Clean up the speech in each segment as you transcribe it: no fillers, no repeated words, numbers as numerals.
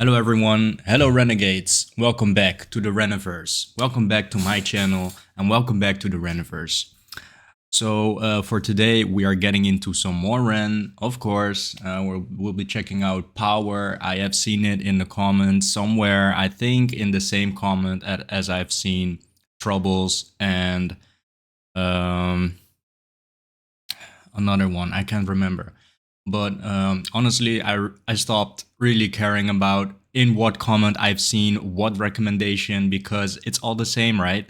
Hello everyone, hello renegades, welcome back to the Reniverse, welcome back to my channel, and welcome back to the Reniverse. So for today we are getting into some more Ren, of course. We'll be checking out Power. I have seen it in the comments somewhere, I think in the same comment as I've seen Troubles and um, another one, I can't remember. But honestly, I stopped really caring about in what comment I've seen what recommendation because it's all the same, right?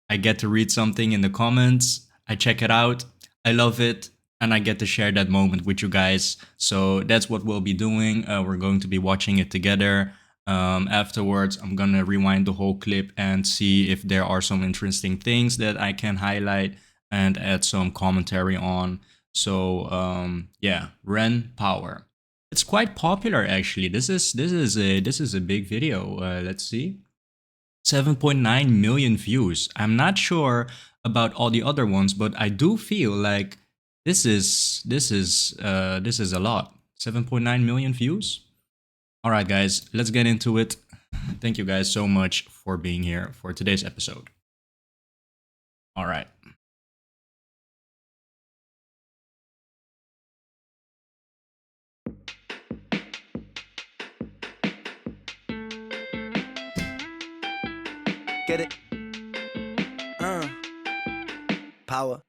I get to read something in the comments, I check it out, I love it, and I get to share that moment with you guys. So that's what we'll be doing. We're going to be watching it together. Afterwards, I'm gonna rewind the whole clip and see if there are some interesting things that I can highlight and add some commentary on. So yeah, Ren Power. It's quite popular actually. This is a big video. Let's see, 7.9 million views. I'm not sure about all the other ones, but I do feel like this is a lot. 7.9 million views. All right, guys, let's get into it. Thank you guys so much for being here for today's episode. All right. Get it? Power.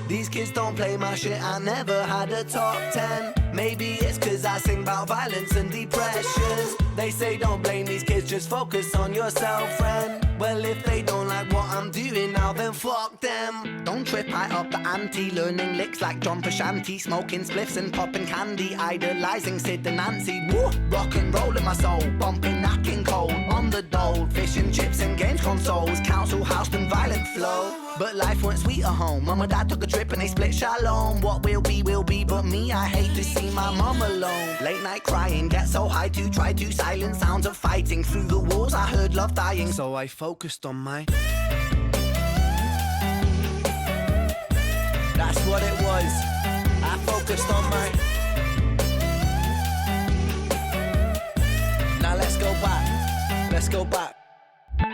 These kids don't play my shit, I never had a top 10. Maybe it's cause I sing about violence and depressions. They say don't blame these kids, just focus on yourself, friend. Well, if they don't like what I'm doing now, then fuck them. Don't trip, I up the ante, learning licks like John Frusciante, smoking spliffs and popping candy, idolizing Sid and Nancy. Woo! Rock and roll in my soul, bumping Nat King Cole on the dole, fish and chips and games consoles, council house and violent flow. But life went sweet at home. Mum and dad took a trip and they split shalom. What will be, but me, I hate to see my mum alone. Late night crying, get so high to try to silence sounds of fighting. Through the walls I heard love dying, so I focused on my... That's what it was. I focused on my... Now let's go back. Let's go back.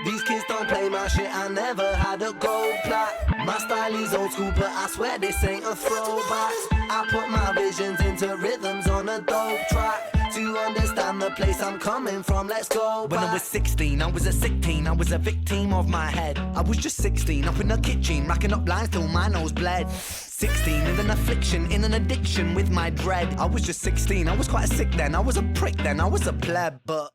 These kids don't play my shit, I never had a gold plaque. My style is old school, but I swear this ain't a throwback. I put my visions into rhythms on a dope track. To understand the place I'm coming from, let's go back. When I was 16, I was a sick teen, I was a victim of my head. I was just 16, up in the kitchen, racking up lines till my nose bled. 16, in an affliction, in an addiction with my dread. I was just 16, I was quite sick then, I was a prick then, I was a pleb, but...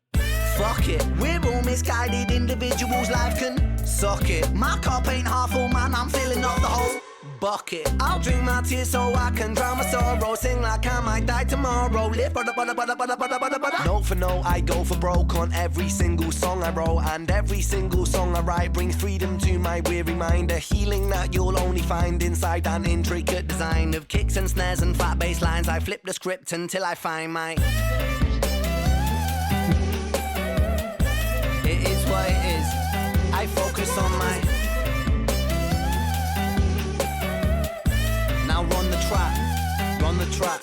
fuck it, we're all misguided individuals, life can suck it. My cup ain't half full, man, I'm filling up the whole bucket. I'll drink my tears so I can drown my sorrow. Sing like I might die tomorrow. Live note for note, I go for broke on every single song I wrote. And every single song I write brings freedom to my weary mind. A healing that you'll only find inside an intricate design of kicks and snares and fat bass lines. I flip the script until I find my... It is what it is. I focus on my... Now run the track. Run the track.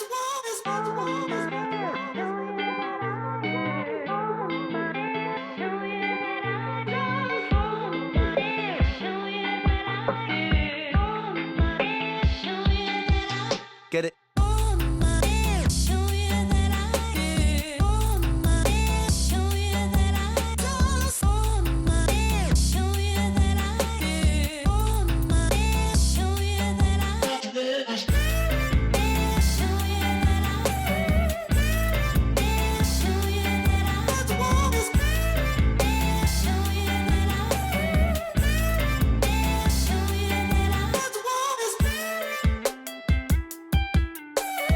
Get it?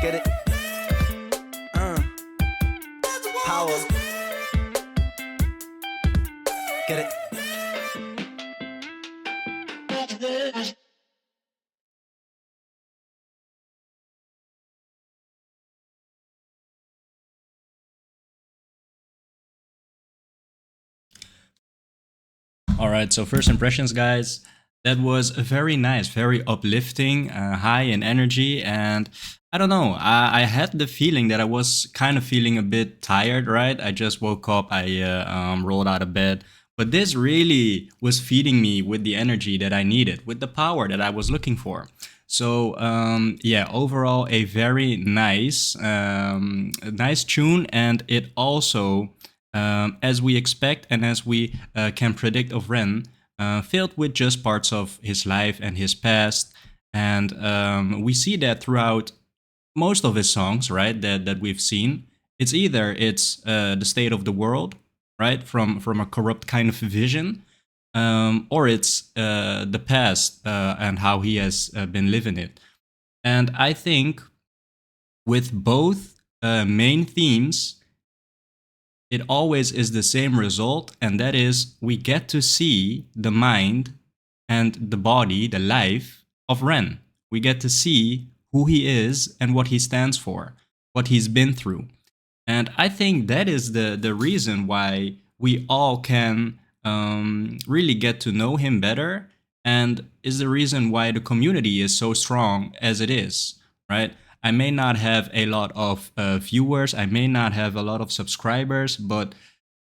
Get it? Power. Get it? All right, so first impressions, guys. That was very nice, very uplifting, high in energy, and I don't know. I had the feeling that I was kind of feeling a bit tired, right? I just woke up, I rolled out of bed, but this really was feeding me with the energy that I needed, with the power that I was looking for. So yeah, overall a very nice tune, and it also as we expect and as we can predict of Ren, filled with just parts of his life and his past. And we see that throughout most of his songs, right? That we've seen. It's either it's the state of the world, right, from a corrupt kind of vision, or it's the past and how he has been living it. And I think with both main themes, it always is the same result, and that is we get to see the mind and the body, the life of Ren. We get to see who he is and what he stands for, what he's been through. And I think that is the reason why we all can really get to know him better, and is the reason why the community is so strong as it is, right? I may not have a lot of viewers, I may not have a lot of subscribers, but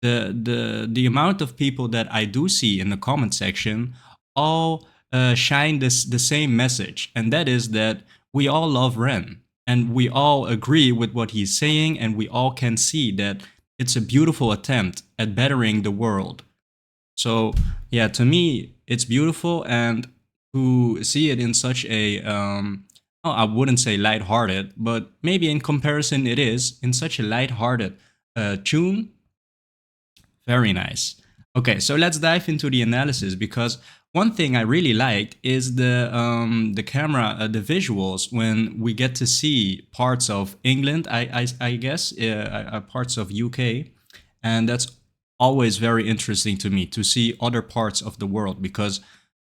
the amount of people that I do see in the comment section all shine the same message, and that is that we all love Ren, and we all agree with what he's saying, and we all can see that it's a beautiful attempt at bettering the world. So yeah, to me, it's beautiful, and to see it in such a oh, I wouldn't say lighthearted, but maybe in comparison, it is in such a lighthearted tune. Very nice. Okay, so let's dive into the analysis, because one thing I really liked is the camera, the visuals when we get to see parts of England, I guess, parts of UK, and that's always very interesting to me to see other parts of the world, because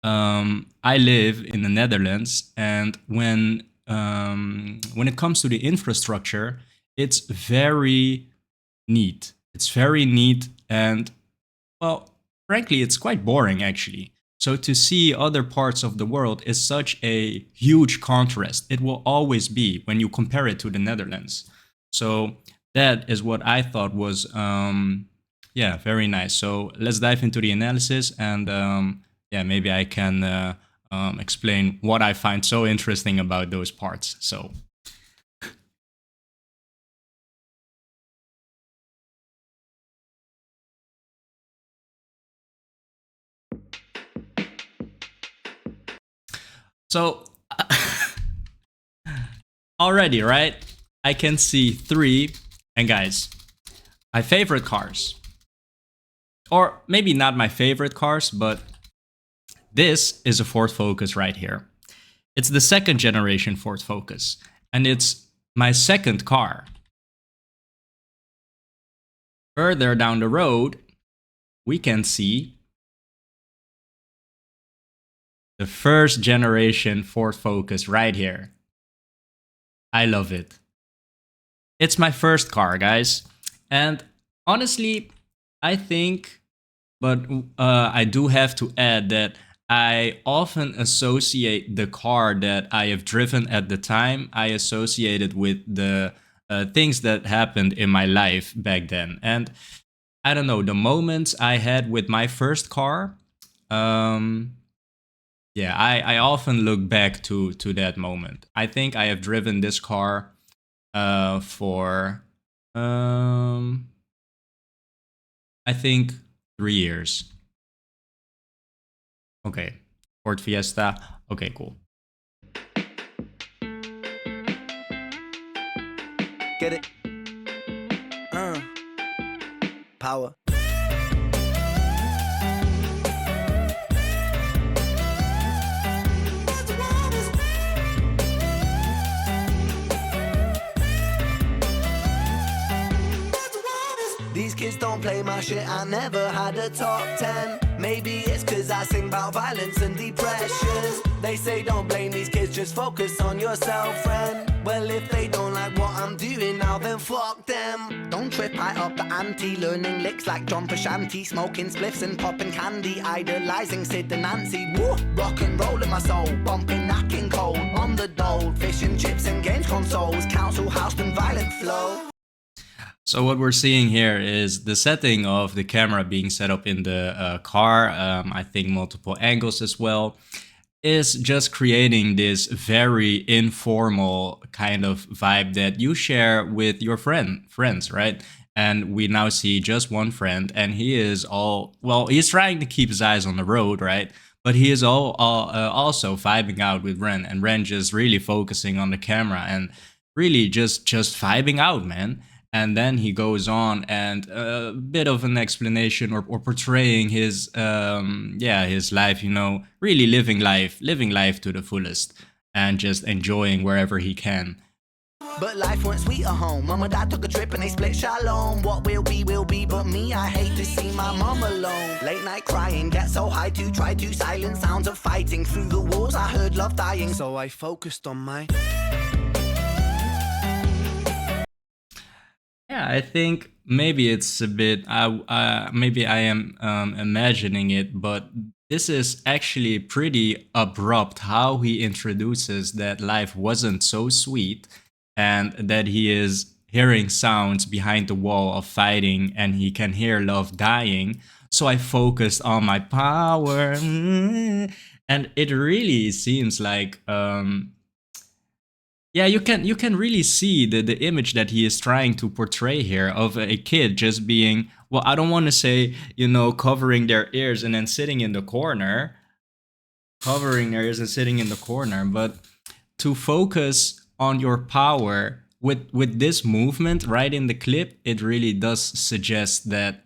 I live in the Netherlands, and when it comes to the infrastructure, it's very neat. It's very neat, and well, frankly, it's quite boring actually. So to see other parts of the world is such a huge contrast. It will always be when you compare it to the Netherlands. So that is what I thought was yeah, very nice. So let's dive into the analysis, and yeah, maybe I can explain what I find so interesting about those parts. So already, right? I can see three, and guys, my favorite cars, or maybe not my favorite cars, but this is a Ford Focus right here. It's the second generation Ford Focus, and it's my second car. Further down the road, we can see the first generation Ford Focus right here. I love it. It's my first car, guys. And honestly, I think, but I do have to add that I often associate the car that I have driven at the time, I associate it with the things that happened in my life back then. And I don't know, the moments I had with my first car, yeah, I often look back to that moment. I think I have driven this car for I think 3 years. Okay, Ford Fiesta. Okay, cool. Get it? Power. kids don't play my shit, I never had a top 10. Maybe it's cause I sing about violence and depression. They say don't blame these kids, just focus on yourself, friend. Well, if they don't like what I'm doing now, then fuck them. Don't trip, I up the ante, learning licks like John Pashanti, smoking spliffs and popping candy, idolizing Sid and Nancy. Woo! Rock and roll in my soul, bumping, knocking cold on the dole, fish and chips and games consoles, council house and violent flow. So what we're seeing here is the setting of the camera being set up in the car, I think multiple angles as well, is just creating this very informal kind of vibe that you share with your friends, right? And we now see just one friend, and he is he's trying to keep his eyes on the road, right? But he is also vibing out with Ren, and Ren just really focusing on the camera and really just vibing out, man. And then he goes on and a bit of an explanation or portraying his his life, you know, really living life to the fullest and just enjoying wherever he can. But life went sweet at home. Mum and dad took a trip and they split shalom. What will be, but me, I hate to see my mum alone. Late night crying, get so high to try to silence sounds of fighting. Through the walls I heard love dying, so I focused on my... Yeah, I think maybe it's a bit, maybe I am imagining it, but this is actually pretty abrupt how he introduces that life wasn't so sweet and that he is hearing sounds behind the wall of fighting and he can hear love dying. So I focused on my power. And it really seems like... yeah, you can really see the image that he is trying to portray here of a kid just being, well, I don't want to say, you know, covering their ears and then sitting in the corner, but to focus on your power with this movement right in the clip, it really does suggest that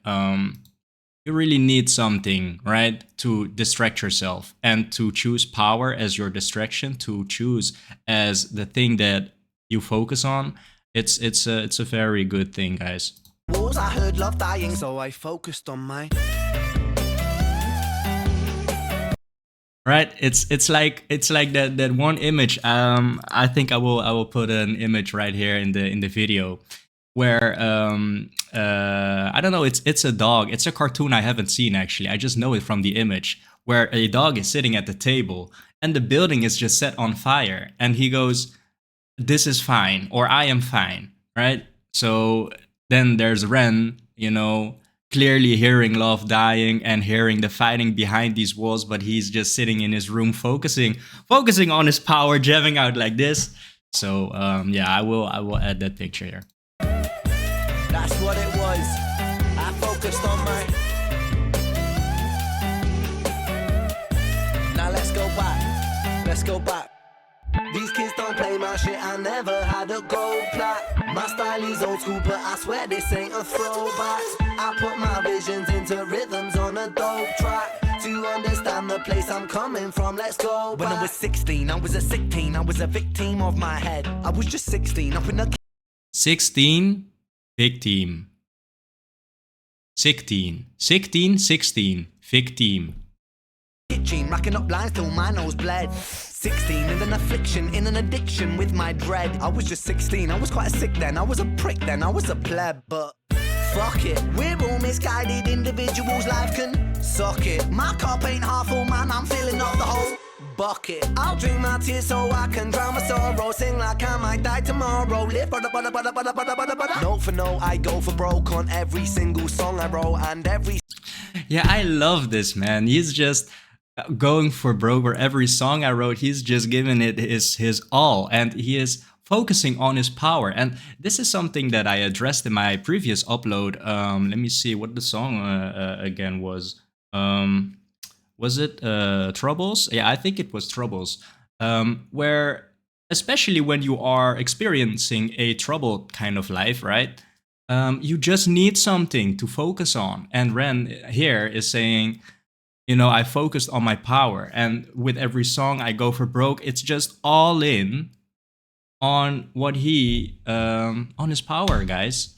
you really need something, right, to distract yourself and to choose power as your distraction, to choose as the thing that you focus on. It's a very good thing, guys. Walls I heard love dying, so I focused on my... Right, it's like that one image. I think I will put an image right here in the video where I don't know, it's a dog. It's a cartoon I haven't seen actually. I just know it from the image where a dog is sitting at the table and the building is just set on fire and he goes, "This is fine," or "I am fine," right? So then there's Ren, you know, clearly hearing love dying and hearing the fighting behind these walls, but he's just sitting in his room focusing on his power, jamming out like this. So yeah, I will add that picture here. That's what it was. I focused on my... Now let's go back. These kids don't play my shit, I never had a gold plaque. My style is old school, but I swear this ain't a throwback. I put my visions into rhythms on a dope track. To understand the place I'm coming from, let's go back. When I was 16, I was a sick teen. I was a victim of my head. I was just 16, up in the... 16? Big team. 16, 15. Kitchen, racking up lines till my nose bled. 16, in an affliction, in an addiction with my dread. I was just 16, I was quite sick then. I was a prick then, I was a pleb, but fuck it. We're all misguided individuals, life can suck it. My cup ain't half full, man, I'm filling up the whole bucket. I'll drink my tears so I can drown my sorrow. Sing like I might die tomorrow. Live note for note, I go for broke on every single song I wrote and every... Yeah, I love this, man. He's just going for broke for every song I wrote. He's just giving it his all, and he is focusing on his power. And this is something that I addressed in my previous upload. Let me see what the song again was. Was it Troubles? Yeah, I think it was Troubles. Where, especially when you are experiencing a troubled kind of life, right? You just need something to focus on. And Ren here is saying, you know, I focused on my power. And with every song I go for broke, it's just all in on what he, on his power, guys.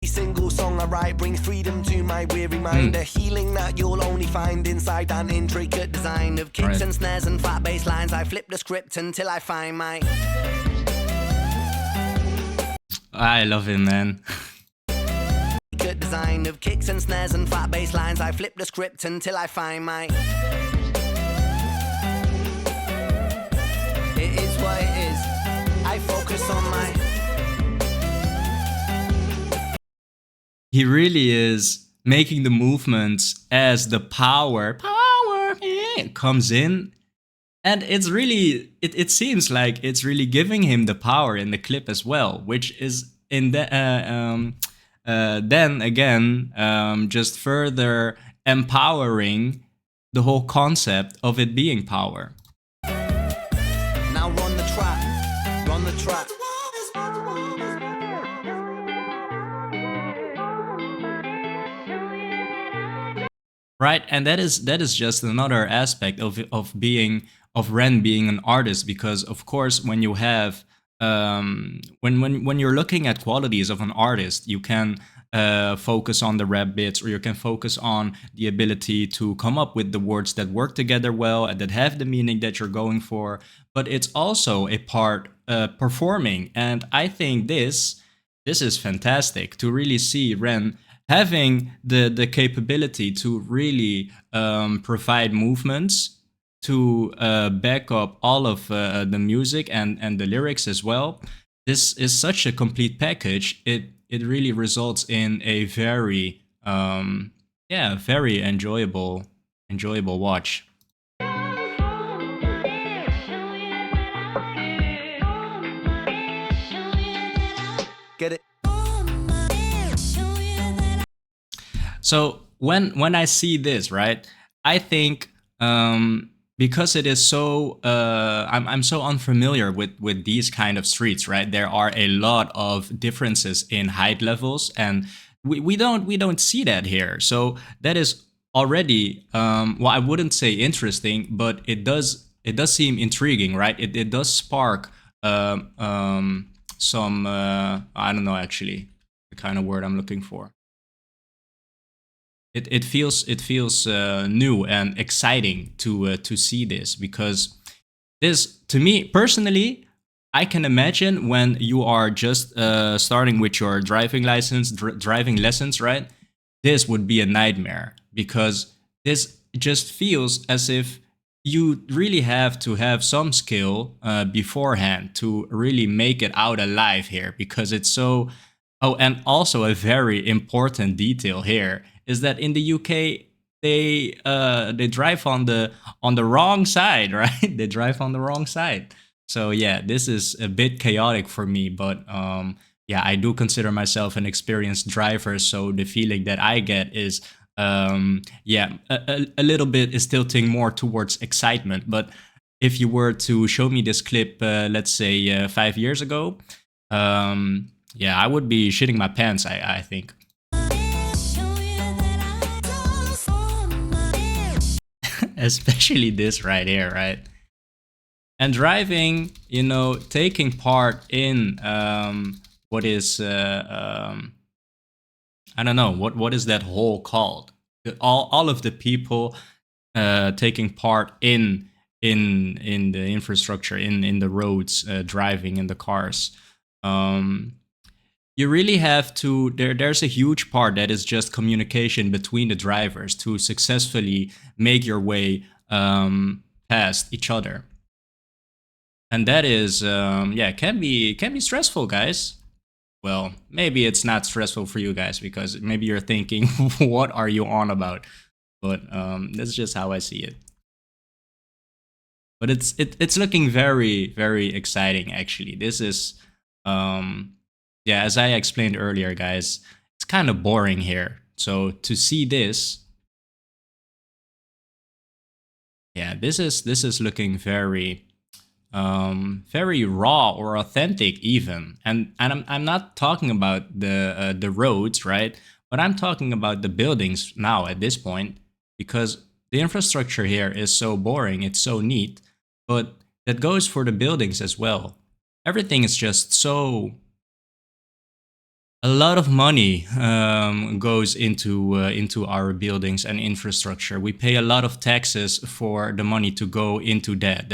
single song I write brings freedom to my weary mind. A healing that you'll only find inside an intricate design of kicks and snares and flat bass lines. I flip the script until I find my... I love him, man. design of kicks and snares and flat bass lines. I flip the script until I find my... It is what it is. I focus on my... He really is making the movements as the power comes in, and it's really it seems like it's really giving him the power in the clip as well, which is in the then again just further empowering the whole concept of it being power. Now run the track, run the track. Right, and that is just another aspect of Ren being an artist, because of course when you have when you're looking at qualities of an artist, you can focus on the rap bits, or you can focus on the ability to come up with the words that work together well and that have the meaning that you're going for. But it's also a part performing, and I think this is fantastic to really see Ren having the capability to really provide movements to back up all of the music and the lyrics as well. This is such a complete package. It really results in a very very enjoyable watch. Get it? So when I see this, right, I think because it is so I'm so unfamiliar with these kind of streets, right? There are a lot of differences in height levels, and we don't see that here. So that is already well, I wouldn't say interesting, but it does seem intriguing, right? It does spark some I don't know actually the kind of word I'm looking for. It feels new and exciting to see this, because this, to me personally, I can imagine when you are just starting with your driving license, driving lessons, right? This would be a nightmare, because this just feels as if you really have to have some skill beforehand to really make it out alive here, because it's so... Oh, and also a very important detail here is that in the UK they drive on the wrong side, right? They drive on the wrong side. So yeah, this is a bit chaotic for me, but yeah, I do consider myself an experienced driver, so the feeling that I get is yeah, a little bit is tilting more towards excitement. But if you were to show me this clip, let's say 5 years ago, yeah, I would be shitting my pants, I think. Especially this right here, right? And driving, you know, taking part in what is I don't know, what is that hole called? All of the people taking part in the infrastructure, in the roads, driving in the cars. You really have to, there's a huge part that is just communication between the drivers to successfully make your way past each other. And that is yeah, can be stressful, guys. Well, maybe it's not stressful for you guys, because maybe you're thinking what are you on about? But that's just how I see it. But it's looking very, very exciting, actually. This is yeah, as I explained earlier, guys, it's kind of boring here. So to see this, yeah, this is looking very very raw or authentic even. And I'm not talking about the roads, right? But I'm talking about the buildings now at this point, because the infrastructure here is so boring, it's so neat, but that goes for the buildings as well. Everything is just so a lot of money goes into our buildings and infrastructure. We pay a lot of taxes for the money to go into that.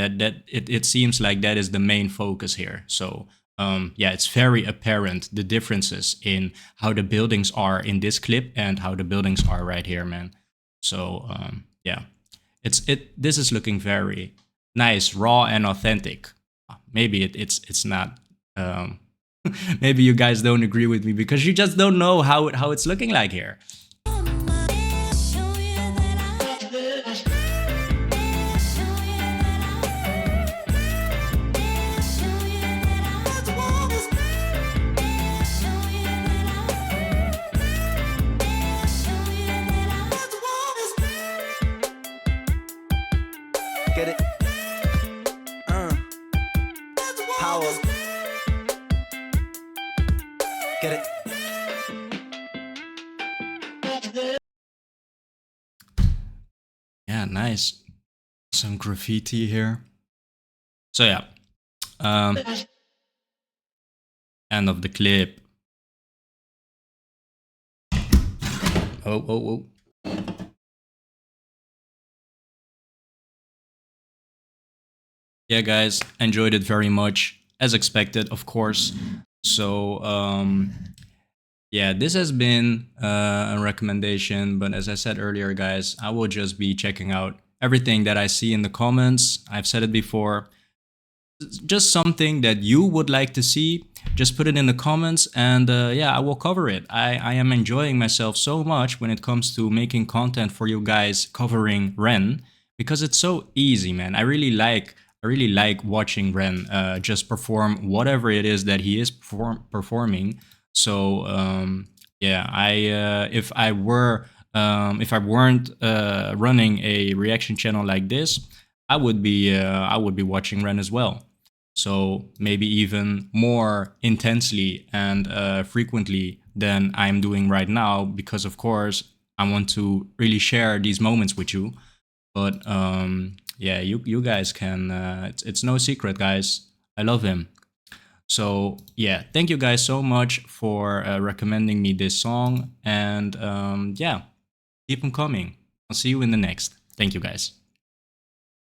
It seems like that is the main focus here. So yeah, it's very apparent the differences in how the buildings are in this clip and how the buildings are right here, man. So yeah, it. This is looking very nice, raw and authentic. Maybe it's not. Um, Maybe you guys don't agree with me because you just don't know how it's looking like here. Get it? Power. Get it? Yeah, nice. Some graffiti here. So yeah, um, end of the clip. Oh, oh, oh. Yeah, guys, enjoyed it very much, as expected, of course. So yeah, this has been a recommendation, but as I said earlier, guys, I will just be checking out everything that I see in the comments. I've said it before. Just something that you would like to see, just put it in the comments, and yeah, I will cover it. I am enjoying myself so much when it comes to making content for you guys covering Ren, because it's so easy, man. I really like watching Ren just perform whatever it is that he is performing. So yeah, if I weren't running a reaction channel like this, I would be watching Ren as well. So maybe even more intensely and frequently than I'm doing right now, because of course I want to really share these moments with you. But yeah, you guys can. It's no secret, guys. I love him. So yeah, thank you guys so much for recommending me this song, and yeah, keep them coming. I'll see you in the next. Thank you, guys.